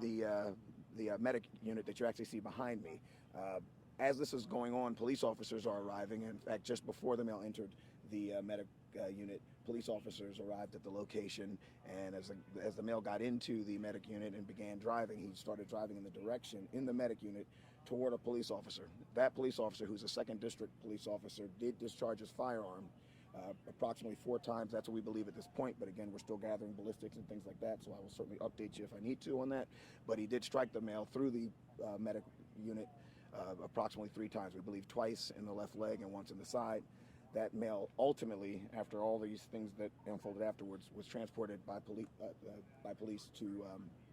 The medic unit that you actually see behind me. As this is going on, police officers are arriving. In fact, just before the male entered the medic unit, police officers arrived at the location, and as the male got into the medic unit and began driving, he started driving in the direction in the medic unit toward a police officer. That police officer, who's a second district police officer, did discharge his firearm approximately 4 times. That's what we believe at this point, but again, we're still gathering ballistics and things like that, so I will certainly update you if I need to on that. But he did strike the male through the medic unit approximately 3 times. We believe twice in the left leg and once in the side. That male ultimately, after all these things that unfolded afterwards, was transported by police to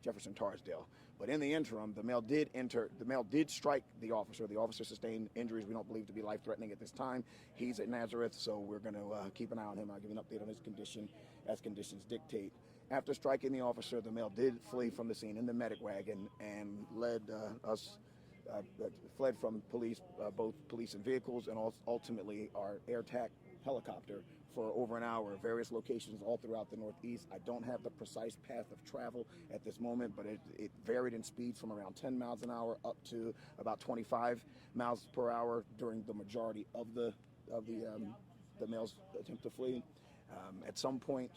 Jefferson Tarsdale. But in the interim, the male did strike the officer. The officer sustained injuries we don't believe to be life-threatening at this time. He's at Nazareth, so we're going to keep an eye on him. I'll give you an update on his condition as conditions dictate. After striking the officer, the male did flee from the scene in the medic wagon and fled from police, both police and vehicles, and ultimately our air TAC helicopter for over an hour at various locations all throughout the Northeast. I don't have the precise path of travel at this moment, but it varied in speeds from around 10 miles an hour up to about 25 miles per hour during the majority of the male's attempt to flee. At some point,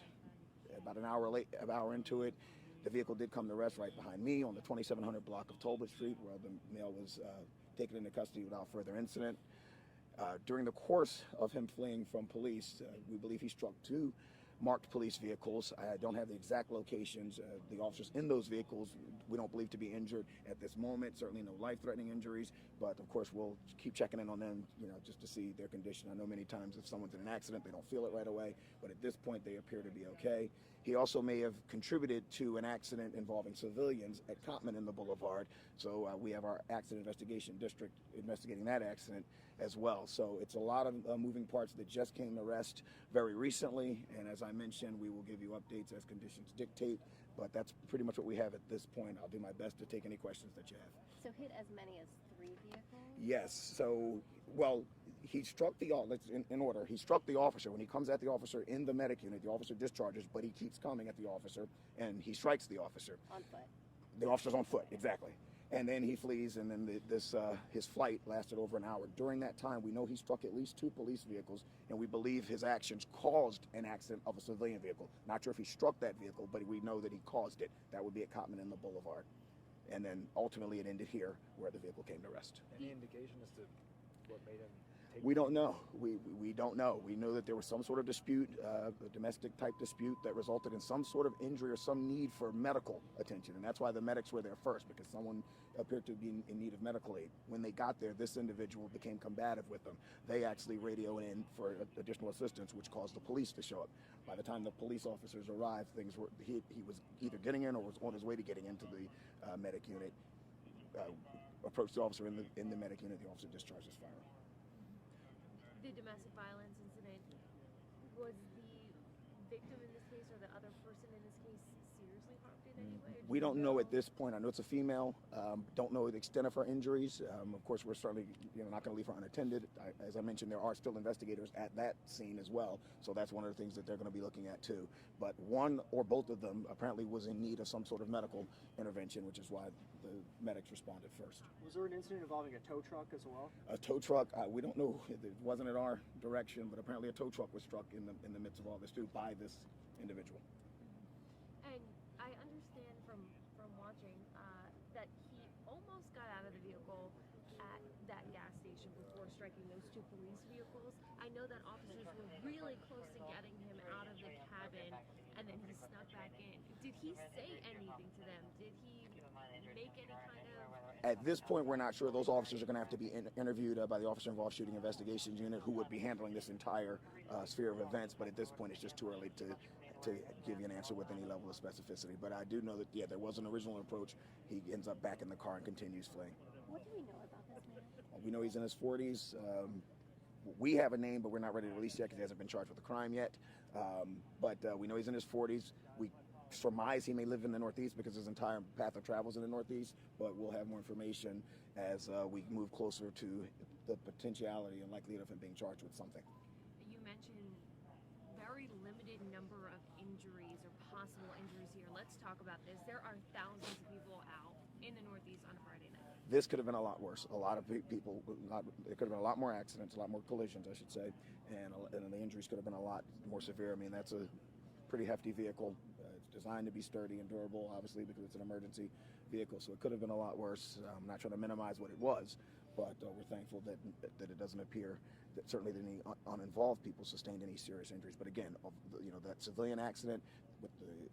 about an hour into it, the vehicle did come to rest right behind me on the 2700 block of Tolbert Street, where the male was taken into custody without further incident. During the course of him fleeing from police, we believe he struck 2 marked police vehicles. I don't have the exact locations. The officers in those vehicles we don't believe to be injured at this moment. Certainly no life-threatening injuries, but of course we'll keep checking in on them, just to see their condition. I know many times if someone's in an accident, they don't feel it right away, but at this point they appear to be okay. He also may have contributed to an accident involving civilians at Cottman in the Boulevard, so we have our accident investigation district investigating that accident as well. So it's a lot of moving parts that just came to rest very recently, and as I mentioned, we will give you updates as conditions dictate, but that's pretty much what we have at this point. I'll do my best to take any questions that you have. So hit as many as 3 vehicles? Yes, so, well, he struck in order. He struck the officer. When he comes at the officer in the medic unit, the officer discharges, but he keeps coming at the officer, and he strikes the officer. On foot? The officer's on foot, exactly. And then he flees, and then his flight lasted over an hour. During that time, we know he struck at least 2 police vehicles, and we believe his actions caused an accident of a civilian vehicle. Not sure if he struck that vehicle, but we know that he caused it. That would be at Cottman in the Boulevard. And then ultimately it ended here, where the vehicle came to rest. Any indication as to what made him take? We don't know. We don't know. We know that there was some sort of dispute, a domestic type dispute that resulted in some sort of injury or some need for medical attention. And that's why the medics were there first, because someone appeared to be in need of medical aid. When they got there, this individual became combative with them. They actually radioed in for additional assistance, which caused the police to show up. By the time the police officers arrived, he was either getting in or was on his way to getting into the medic unit. Approached the officer in the medic unit. The officer discharged his firearm. The domestic violence incident, was the victim in this case or the other person in this case seriously harmed in any way? We don't know at this point. I know it's a female. Don't know the extent of her injuries. Of course, we're certainly not going to leave her unattended. As I mentioned, there are still investigators at that scene as well, so that's one of the things that they're going to be looking at too. But one or both of them apparently was in need of some sort of medical intervention, which is why the medics responded first. Was there an incident involving a tow truck as well? A tow truck, we don't know. It wasn't in our direction, but apparently a tow truck was struck in the midst of all this too by this individual. And I understand from watching that he almost got out of the vehicle at that gas station before striking those 2 police vehicles. I know that officers were really close to getting him out of the cabin, and then he snuck back in. Did he say anything to them? Did he make any kind of... At this point, we're not sure. Those officers are going to have to be interviewed by the Officer Involved Shooting Investigations Unit, who would be handling this entire sphere of events. But at this point, it's just too early to give you an answer with any level of specificity. But I do know that, there was an original approach. He ends up back in the car and continues fleeing. What do we know about this man? We know he's in his 40s. We have a name, but we're not ready to release yet because he hasn't been charged with a crime yet. But we know he's in his 40s. We surmise he may live in the Northeast because his entire path of travel is in the Northeast, but we'll have more information as we move closer to the potentiality and likelihood of him being charged with something. You mentioned very limited number of injuries or possible injuries here. Let's talk about this. There are thousands of people out in the Northeast on a Friday night. This could have been a lot worse. A lot of people, there could have been a lot more accidents, a lot more collisions, I should say, and the injuries could have been a lot more severe. I mean, that's a pretty hefty vehicle. It's designed to be sturdy and durable, obviously, because it's an emergency vehicle, so it could have been a lot worse. I'm not trying to minimize what it was, but we're thankful that it doesn't appear that certainly that any uninvolved people sustained any serious injuries. But again, that civilian accident with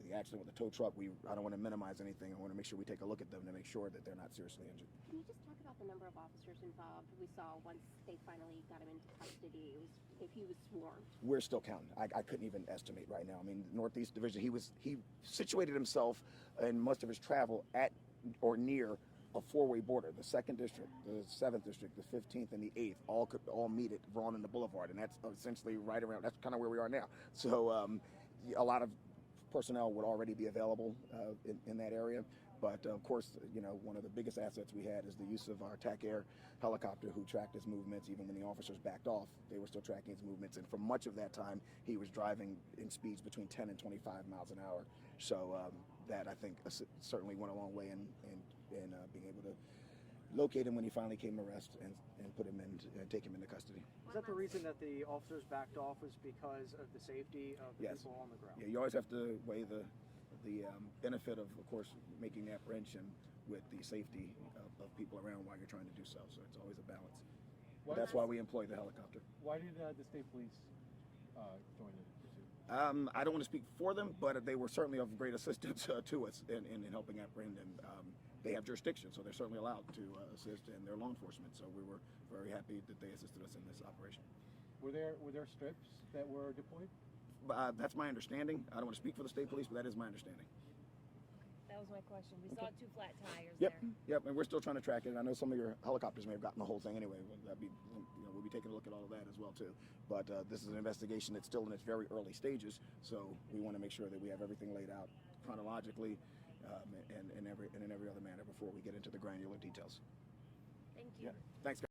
the accident with the tow truck, I don't want to minimize anything. I want to make sure we take a look at them to make sure that they're not seriously injured. Can you just talk about the number of officers involved? We saw once they finally got him into custody, if he was swarmed. We're still counting. I couldn't even estimate right now. I mean, Northeast Division, he situated himself in most of his travel at or near a four-way border. The 2nd District, the 7th District, the 15th, and the 8th all meet at Vaughan and the Boulevard, and that's essentially right around. That's kind of where we are now. So a lot of personnel would already be available in that area. But of course, one of the biggest assets we had is the use of our TAC Air helicopter, who tracked his movements. Even when the officers backed off, they were still tracking his movements. And for much of that time, he was driving in speeds between 10 and 25 miles an hour. So that, I think, certainly went a long way in being able to locate him when he finally came to arrest and put him in and take him into custody. Is that the reason that the officers backed off, was because of the safety of the Yes. people on the ground? Yeah, you always have to weigh the benefit of course, making the apprehension with the safety of people around while you're trying to do so. So it's always a balance. But that's why we employ the helicopter. Why did the state police join the pursuit? I don't want to speak for them, but they were certainly of great assistance to us in helping apprehend him. They have jurisdiction, so they're certainly allowed to assist in their law enforcement. So we were very happy that they assisted us in this operation. Were there strips that were deployed? That's my understanding. I don't want to speak for the state police, but that is my understanding. That was my question. We saw 2 flat tires Yep, there. and we're still trying to track it. And I know some of your helicopters may have gotten the whole thing anyway. We'll be taking a look at all of that as well too. But this is an investigation that's still in its very early stages, so we want to make sure that we have everything laid out chronologically and in every other manner before we get into the granular details. Thank you. Yeah. Thanks, guys.